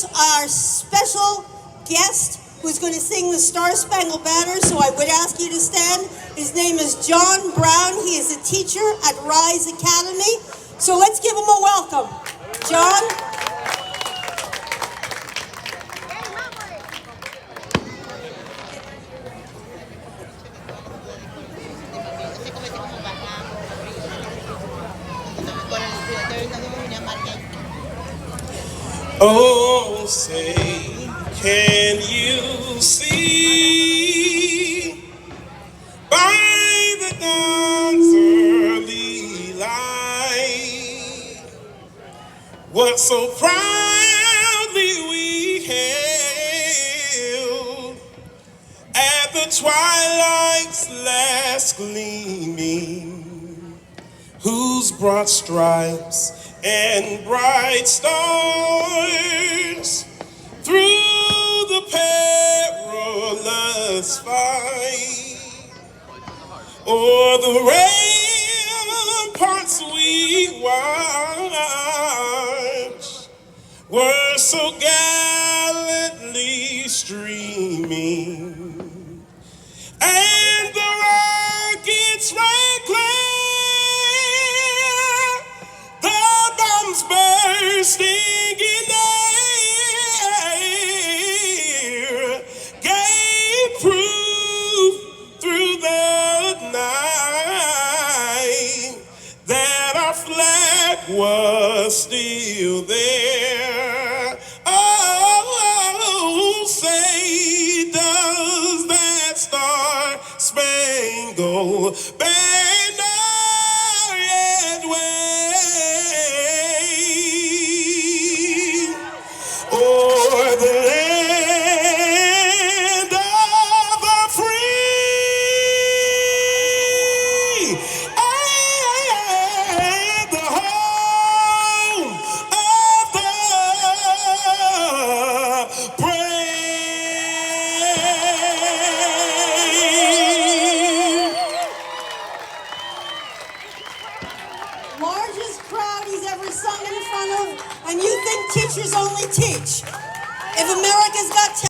our special guest who's going to sing the Star Spangled Banner, so I would ask you to stand. His name is John Brown. He is a teacher at Rise Academy. So let's give him a welcome. John? Oh, say, can you see by the dawn's early light what so proudly we hailed at the twilight's last gleaming, whose broad stripes and bright stars through the perilous fight o'er the ramparts we watched were so gallantly streaming, and the rockets rang clear, bursting in air, gave proof through the night that our flag was still there. Oh, say, does that Star Spangled Banner yet wave o'er the land of the free and the home of the brave? Largest crowd he's ever sung in front of, and you think teachers only teach. If America's Got